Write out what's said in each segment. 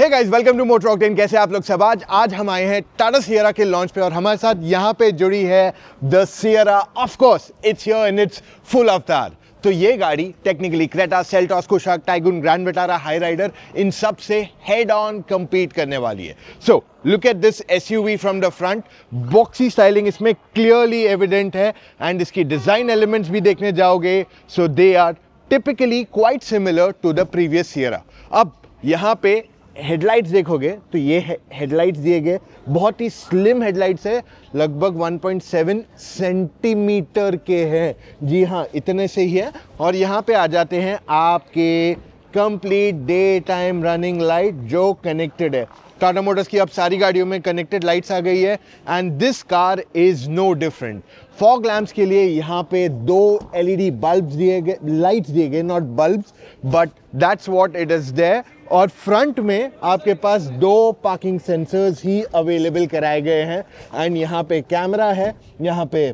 Hey guys, welcome to Motor Octane. कैसे आप लोग सब? आज हम आए हैं टाटा सियरा के लॉन्च पे और हमारे साथ यहाँ पे जुड़ी है the Sierra. Of course it's here in its full avatar. तो ये गाड़ी technically Creta, Seltos, Kushaq, Taigun, Grand Vitara, Hyryder इन सब से हेड ऑन कंपीट करने वाली है। So look at this SUV from the front. Boxy styling इसमें क्लियरली एविडेंट है एंड इसकी डिजाइन एलिमेंट्स भी देखने जाओगे so they are typically quite similar to the previous Sierra. अब यहाँ पे हेडलाइट्स देखोगे तो ये हेडलाइट्स दिए गए बहुत ही स्लिम हेडलाइट्स है, लगभग 1.7 सेंटीमीटर के हैं। जी हाँ, इतने से ही है। और यहाँ पे आ जाते हैं आपके complete day time running light जो कनेक्टेड है। टाटा मोटर्स की अब सारी गाड़ियों में कनेक्टेड लाइट्स आ गई है and this car is no different. Fog lamps के लिए यहाँ पे 2 LED बल्ब्स दिए गए, लाइट्स दिए गए, not bulbs, but that's what it is there. और फ्रंट में आपके पास 2 पार्किंग सेंसर्स ही अवेलेबल कराए गए हैं एंड यहाँ पे कैमरा है, यहाँ पे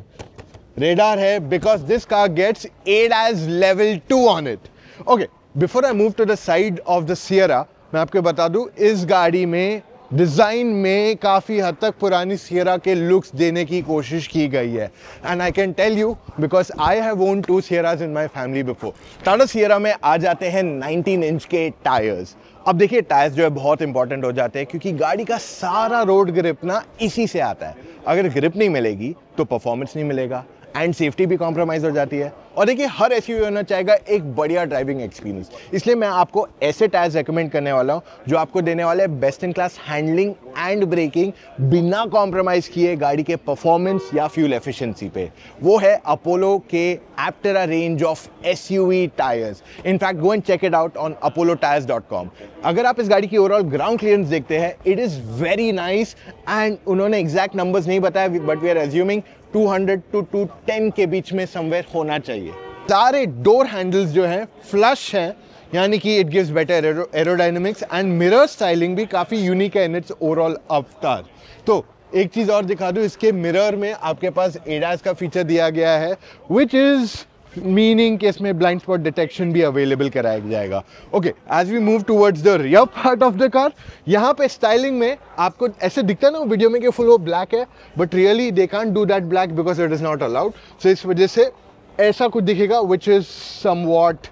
रेडार है, because this car gets ADAS level 2 on it. Okay, before I move to the side of the Sierra, मैं आपको बता दूं इस गाड़ी में डिज़ाइन में काफ़ी हद तक पुरानी सियरा के लुक्स देने की कोशिश की गई है and I can tell you because I have owned 2 Sierras in my family before. Tata Sierra में आ जाते हैं 19 इंच के टायर्स। अब देखिए, टायर्स जो है बहुत इंपॉर्टेंट हो जाते हैं क्योंकि गाड़ी का सारा रोड ग्रिप ना इसी से आता है। अगर ग्रिप नहीं मिलेगी तो परफॉर्मेंस नहीं मिलेगा एंड सेफ्टी भी कॉम्प्रोमाइज़ हो जाती है। और देखिए, हर एसयूवी होना चाहेगा एक बढ़िया ड्राइविंग एक्सपीरियंस, इसलिए मैं आपको ऐसे टायर्स रेकमेंड करने वाला हूं जो आपको देने वाले best in class handling and braking बिना कॉम्प्रोमाइज़ किए गाड़ी के परफॉर्मेंस या फ्यूल एफिशिएंसी पे। वो है अपोलो के Aptera range of SUV tyres. In fact go and check it out on apollotyres.com। अगर आप इस गाड़ी की ओवरऑल ग्राउंड क्लियरेंस देखते हैं, it is very nice and उन्होंने एग्जैक्ट नंबर्स नहीं बताया but we are assuming 200 to 210 के बीच में समवेयर होना चाहिए। सारे डोर हैंडल्स जो हैं फ्लश हैं, यानी कि it gives better aerodynamics and mirror styling भी काफ़ी यूनिक है इन इट्स ओवरऑल अवतार। तो एक चीज़ और दिखा दूँ, इसके मिरर में आपके पास ADAS का फीचर दिया गया है विच इज़ मीनिंग कि इसमें ब्लाइंड स्पॉट डिटेक्शन भी अवेलेबल कराया जाएगा। Okay, as we move towards the rear part of the car, यहाँ पे स्टाइलिंग में आपको ऐसे दिखता है ना वीडियो में कि फुल वो ब्लैक है, but really they can't do that black because it is not allowed. So इस वजह से ऐसा कुछ दिखेगा which is somewhat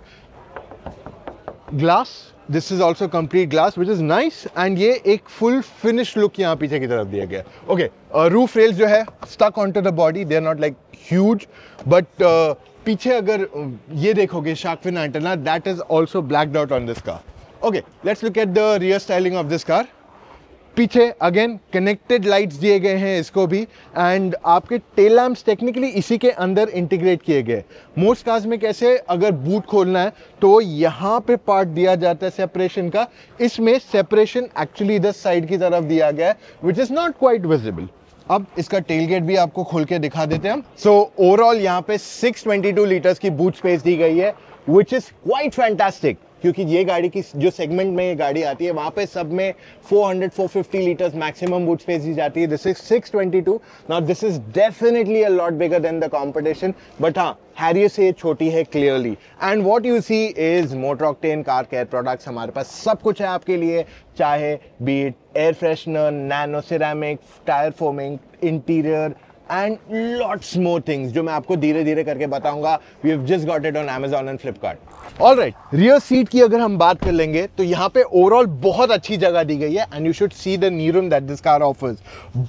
glass. This is also complete glass which is nice and ये एक फुल फिनिश लुक यहाँ पीछे की तरफ दिया गया। ओके, रूफ रेल्स जो है stuck on to the body, they are not like huge, but पीछे अगर ये देखोगे shark fin antenna, that is also blacked out on this car. Okay, let's look at the rear styling of this car. पीछे again connected lights दिए गए हैं इसको भी एंड आपके टेल लैम्प्स टेक्निकली इसी के अंदर इंटीग्रेट किए गए। मोस्ट कार्स में कैसे, अगर बूट खोलना है तो यहाँ पे पार्ट दिया जाता है सेपरेशन का, इसमें सेपरेशन एक्चुअली इधर साइड की तरफ दिया गया है which is not quite visible. अब इसका टेलगेट भी आपको खोल के दिखा देते हैं हम। सो ओवरऑल यहाँ पे 622 लीटर्स की बूट स्पेस दी गई है विच इज क्वाइट फैंटास्टिक, क्योंकि ये गाड़ी की जो सेगमेंट में ये गाड़ी आती है वहाँ पे सब में 400-450 लीटर्स मैक्सिमम बूट स्पेस दी जाती है। This is 622। Now this is definitely a lot bigger than the competition, but हाँ, हैरियर से छोटी है clearly. And what you see is Motor Octane car care products. हमारे पास सब कुछ है आपके लिए, चाहे beat air freshener, nano ceramic, tyre foaming, interior and lots more things जो मैं आपको धीरे धीरे करके बताऊंगा। We have just got it on Amazon and Flipkart. Alright, rear seat की अगर हम बात कर लेंगे तो यहाँ पे ओवरऑल बहुत अच्छी जगह दी गई है and you should see the knee room that this car offers.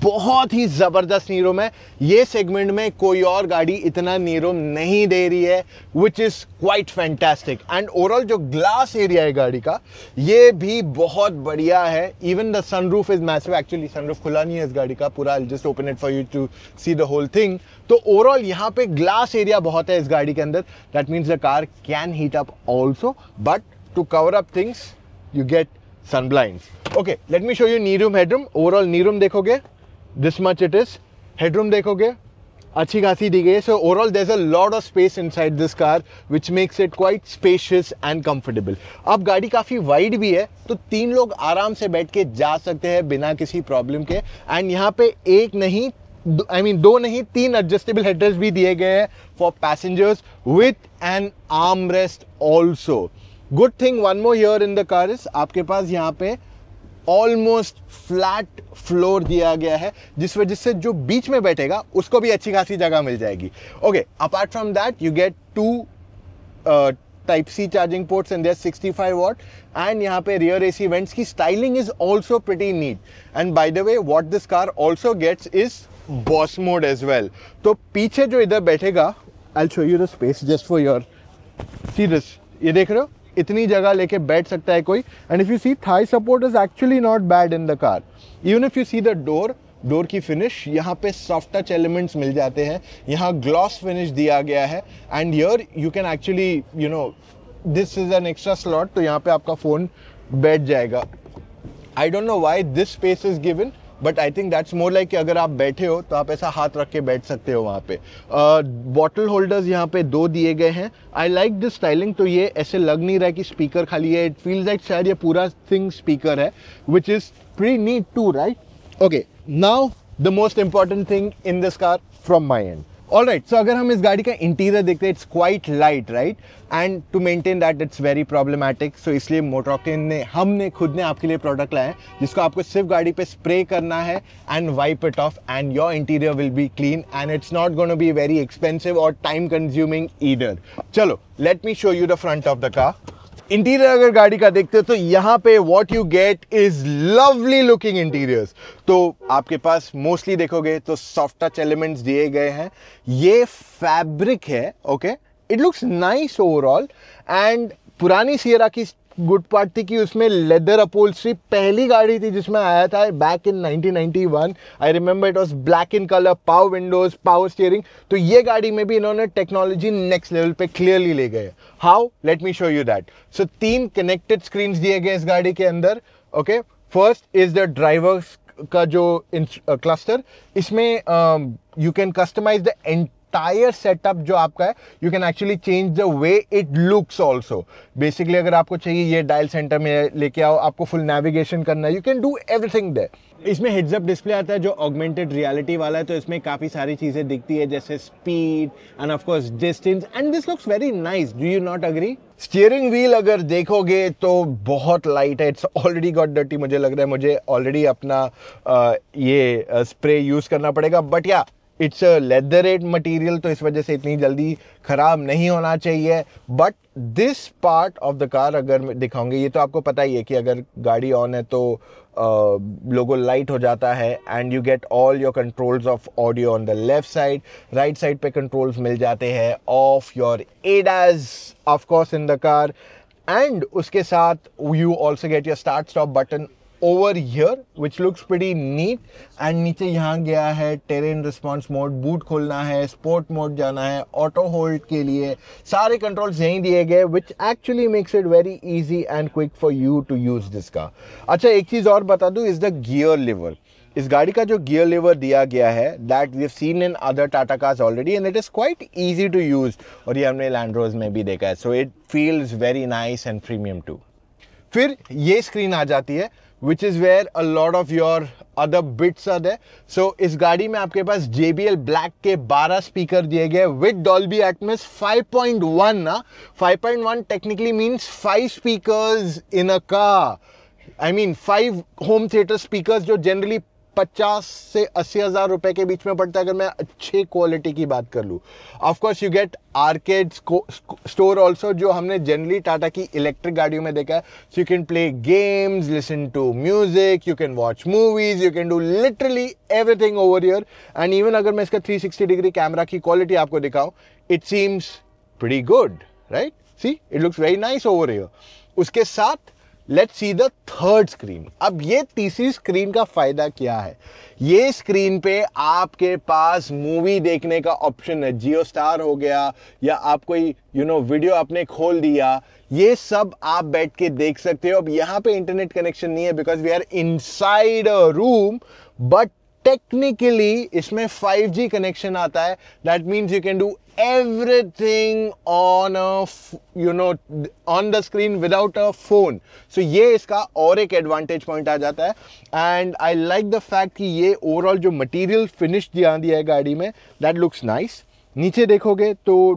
बहुत ही जबरदस्त नी रूम है। ये सेगमेंट में कोई और गाड़ी इतना नी रूम नहीं दे रही है which is quite fantastic. And overall जो ग्लास एरिया है गाड़ी का, ये भी बहुत बढ़िया है। Even the sunroof is massive. Actually sunroof खुला नहीं है इस गाड़ी का पूरा, I just open it for you to see the whole thing. तो ओवरऑल यहाँ पे ग्लास एरिया बहुत है इस गाड़ी के अंदर। That means the car can heat up also, but to cover up things you get sun blinds. Okay, let me show you knee room, headroom. Overall knee room देखोगे this much it is, headroom देखोगे अच्छी खासी दी गई है। So overall there's a lot of space inside this car which makes it quite spacious and comfortable. अब गाड़ी काफ़ी wide भी है तो 3 लोग आराम से बैठ के जा सकते हैं बिना किसी प्रॉब्लम के। एंड यहाँ पे एक नहीं, दो नहीं 3 एडजस्टेबल हेडरेस्ट भी दिए गए हैं for passengers with an arm rest also. Good thing one more here in the car is आपके पास यहाँ पे ऑलमोस्ट फ्लैट फ्लोर दिया गया है, जिस वजह से जो बीच में बैठेगा उसको भी अच्छी खासी जगह मिल जाएगी. Okay, apart from that you get 2 type C charging ports and there 65 watt. And यहाँ पे रियर एसी वेंट्स की styling is also pretty neat. And by the way what this car also gets is boss mode as well. तो पीछे जो इधर बैठेगा, I will show you the space just for your see this. ये देख रहे हो, इतनी जगह लेके बैठ सकता है कोई. And if you see, thigh support is actually not bad in the car. Even if you see the door की फिनिश, यहाँ पे सॉफ्ट टच एलिमेंट्स मिल जाते हैं, यहाँ ग्लॉस फिनिश दिया गया है. And here you can actually you know this is an extra slot, तो यहाँ पे आपका फोन बैठ जाएगा. I don't know why this space is given, but I think that's more like कि अगर आप बैठे हो तो आप ऐसा हाथ रख के बैठ सकते हो वहाँ पे. बॉटल होल्डर्स यहाँ पे 2 दिए गए हैं. I like this styling. तो ये ऐसे लग नहीं रहा है कि स्पीकर खाली है. इट फील्स लाइक शायद ये पूरा थिंग स्पीकर है, which is pretty neat too, right? Okay, now the most important thing in this car from my end. Alright, so अगर हम इस गाड़ी का इंटीरियर देखते हैं, it's quite light, right? And to maintain that it's very problematic. So इसलिए motor octane ने खुद ने आपके लिए प्रोडक्ट लाया है, जिसको आपको सिर्फ गाड़ी पे स्प्रे करना है and wipe it of and your interior will be clean. And it's not gonna be very expensive और टाइम कंज्यूमिंग ईदर. चलो, late me show you the front of the car. Interior अगर गाड़ी का देखते हो तो यहाँ पे what you get is lovely looking interiors. तो आपके पास मोस्टली देखोगे तो सॉफ्ट टच एलिमेंट्स दिए गए हैं. ये फैब्रिक है, okay, it looks nice overall. And पुरानी सियरा की गुड पार्ट थी कि उसमें लेदर अपहोल्स्ट्री, पहली गाड़ी थी जिसमें आया था back in 1991. I remember it was black in colour, power windows, power steering. तो ये गाड़ी में भी इन्होंने टेक्नोलॉजी नेक्स्ट लेवल पे क्लियरली ले गए. How? Let me show you that. So 3 connected screen दिए गए इस गाड़ी के अंदर. Okay, first is the driver का जो क्लस्टर. इसमें you can customise the entire setup जो आपका है. you can actually change the way it looks also. basically अगर आपको चाहिए ये डायल सेंटर में लेके आओ, आपको फुल नेविगेशन करना है, you can do everything there. इसमें हेड्स अप डिस्प्ले आता है जो ऑगमेंटेड रियलिटी वाला है. तो इसमें काफ़ी सारी चीज़ें दिखती है, जैसे speed end of course distance. And this looks very nice. Do you not agree? Steering wheel अगर देखोगे तो बहुत लाइट है. It's already got dirty. मुझे लग रहा है मुझे ऑलरेडी अपना ये स्प्रे यूज़ करना पड़ेगा. बट या, इट्स अ लेदरेट मटीरियल, तो इस वजह से इतनी जल्दी ख़राब नहीं होना चाहिए. But this part of the car अगर दिखाऊंगे, ये तो आपको पता ही है कि अगर गाड़ी ऑन है तो लोगो लाइट हो जाता है. And you get all your controls of audio on the left side. Right side पे कंट्रोल्स मिल जाते हैं of your ADAS of course in the car. And उसके साथ you also get your start stop button over here which looks pretty neat. and नीचे यहाँ गया है terrain response mode, boot खोलना है, sport mode जाना है, auto hold के लिए सारे controls यहीं दिए गए, which actually makes it very easy and quick for you to use this car. अच्छा, एक चीज़ और बता दूँ, is the gear lever. इस गाड़ी का जो गियर लीवर दिया गया है, that we have seen in other Tata cars already and it is quite easy to use. और ये हमने लैंड रोवर्स में भी देखा है. So it feels very nice and premium too. फिर ये स्क्रीन आ जाती है which is where a lot of your other bits are there. So इस गाड़ी में आपके पास JBL Black के 12 स्पीकर दिए गए with Dolby Atmos 5.1 ना. 5.1 technically means 5 speakers in a car. I mean 5 home theater speakers जो generally 50 से 80 हज़ार रुपए के बीच में पड़ता है अगर मैं अच्छे क्वालिटी की बात कर लूँ. Of course you get arcade store also, जो हमने जनरली टाटा की इलेक्ट्रिक गाड़ियों में देखा है. So you can play games, listen to music, you can watch movies, you can do literally everything over here. And even अगर मैं इसका 360 डिग्री कैमरा की क्वालिटी आपको दिखाऊं, it seems pretty good, right? See, it looks very nice over here. उसके साथ let's see the third screen. अब ये तीसरी स्क्रीन का फायदा क्या है? ये स्क्रीन पे आपके पास मूवी देखने का ऑप्शन है. जियो स्टार हो गया या आप कोई वीडियो आपने खोल दिया, ये सब आप बैठ के देख सकते हो. अब यहाँ पे इंटरनेट कनेक्शन नहीं है because we are inside a room, but technically इसमें 5G कनेक्शन आता है. That means you can do everything on the screen without a phone. So ये इसका और एक एडवांटेज पॉइंट आ जाता है. And I like the fact कि ये ओवरऑल जो मटेरियल फिनिश दिया है गाड़ी में, दैट लुक्स नाइस. नीचे देखोगे तो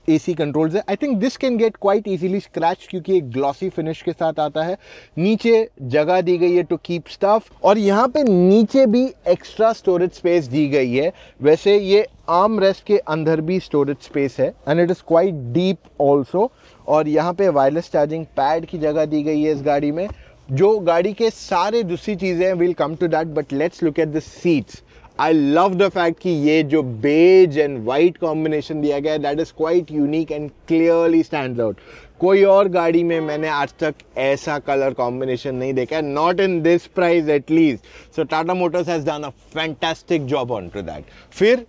AC कंट्रोल्स है। I think this can get quite easily scratch क्योंकि एक ग्लॉसी फिनिश के साथ आता है। नीचे जगह दी गई है टू कीप स्टफ, और यहाँ पे नीचे भी एक्स्ट्रा स्टोरेज स्पेस दी गई है। वैसे ये आर्म रेस्ट के अंदर भी स्टोरेज स्पेस है and it is quite deep also. और यहाँ पे वायरलेस चार्जिंग पैड की जगह दी गई है इस गाड़ी में। जो गाड़ी के सारे दूसरी चीज़ें हैं, will come to that, but let's look at the seats. I love the fact कि ये जो बेज एंड वाइट कॉम्बिनेशन दिया गया है, that is quite unique and clearly stands out. कोई और गाड़ी में मैंने आज तक ऐसा कलर कॉम्बिनेशन नहीं देखा है, not in this price at least. So Tata Motors has done a fantastic job on to that. फिर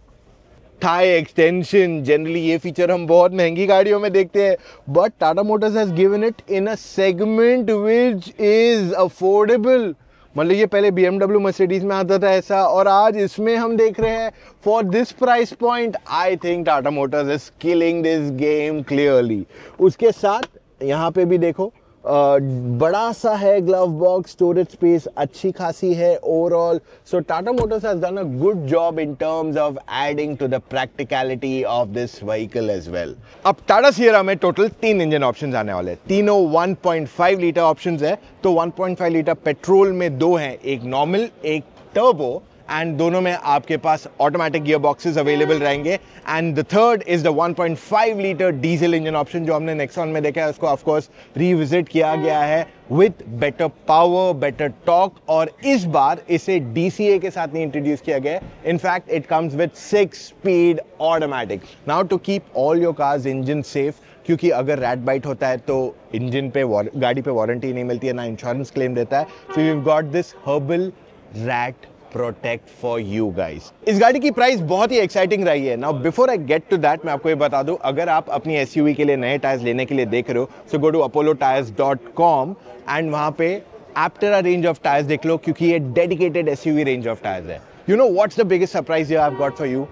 थाई एक्सटेंशन, जनरली ये फीचर हम बहुत महंगी गाड़ियों में देखते हैं, but Tata Motors has given it in a segment which is affordable. मतलब ये पहले BMW मर्सिडीज में आता था ऐसा, और आज इसमें हम देख रहे हैं for this price point. I think Tata Motors is killing this game clearly. उसके साथ यहाँ पे भी देखो बड़ा सा है ग्लव बॉक्स, स्टोरेज स्पेस अच्छी खासी है overall. So Tata Motors has done a good job in terms of adding to the practicality of this vehicle as well. अब टाटा सियरा में टोटल 3 इंजन ऑप्शंस आने वाले हैं। तीनों 1.5 लीटर ऑप्शंस है। तो 1.5 लीटर पेट्रोल में 2 हैं, एक नॉर्मल एक टर्बो, एंड दोनों में आपके पास ऑटोमेटिक गियर बॉक्सेस अवेलेबल रहेंगे। And the third is the 1.5 litre diesel engine option जो हमने नेक्सॉन में देखा है, उसको ऑफ कोर्स रिविजिट किया गया है with better power, better torque, और इस बार इसे DCA के साथ नहीं इंट्रोड्यूस किया गया है। In fact it comes with 6 speed automatic. Now to keep all your cars engine safe, क्योंकि अगर रैट बाइट होता है तो इंजन पे गाड़ी पे वारंटी नहीं मिलती है, ना इंश्योरेंस क्लेम देता है। So you got this herbal rat protect for you guys. इस गाड़ी की प्राइस बहुत ही एक्साइटिंग रही है। Now before I get to that, मैं आपको ये बता दूं, अगर आप अपनी SUV के लिए नए टायर्स लेने के लिए देख रहे हो, सो गो टू apollotyres.com एंड वहां पे एप्टेरा रेंज ऑफ टायर्स देख लो, क्योंकि ये dedicated SUV range of tyres है। You know what's the biggest surprise I have got for you?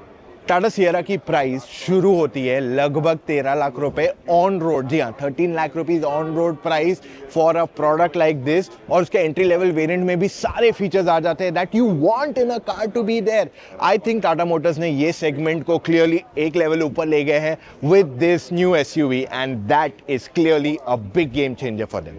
Tata Sierra की प्राइस शुरू होती है लगभग 13 लाख रुपए ऑन रोड। जी हाँ, 13 lakh rupees on road price for a product like this. और उसके एंट्री लेवल वेरिएंट में भी सारे फीचर्स आ जाते हैं that you want in a car to be there. I think Tata Motors ने ये सेगमेंट को क्लियरली एक लेवल ऊपर ले गए हैं with this new SUV, and that is clearly a big game changer for them.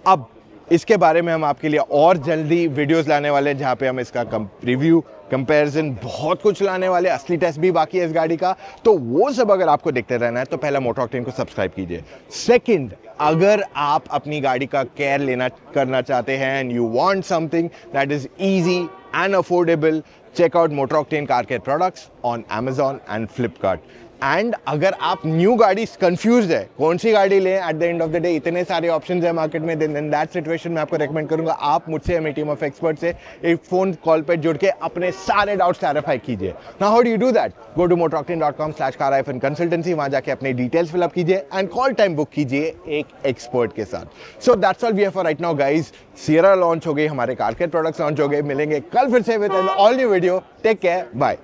अब इसके बारे में हम आपके लिए और जल्दी वीडियोस लाने वाले हैं, जहाँ पे हम इसका रिव्यू, कंपैरिजन, बहुत कुछ लाने वाले, असली टेस्ट भी बाकी है इस गाड़ी का। तो वो सब अगर आपको देखते रहना है तो पहला मोटर ऑक्टेन को सब्सक्राइब कीजिए। सेकंड, अगर आप अपनी गाड़ी का केयर करना चाहते हैं and you want something that is easy and affordable, check out Motor Octane car care products on Amazon and Flipkart। And अगर आप न्यू गाड़ी कंफ्यूज है कौन सी गाड़ी लें, at the end of the day इतने सारे ऑप्शंस है मार्केट में, देन इन दैट सिचुएशन मैं आपको रेकमेंड करूंगा आप मुझसे, मेरी टीम ऑफ एक्सपर्ट से एक फोन कॉल पे जुड़ के अपने सारे डाउट्स क्लैरिफाई कीजिए। Now how do you do that? Go to motoroctane.com/car-consultancy, वहां जाके अपने डिटेल्स फिलअप कीजिए एंड कॉल टाइम बुक कीजिए एक एक्सपर्ट के साथ। So that's all we have for right now guys. Sierra launch हो गई, हमारे कार केयर प्रोडक्ट्स लॉन्च हो गए। मिलेंगे कल फिर से with an all new video. Take care, bye.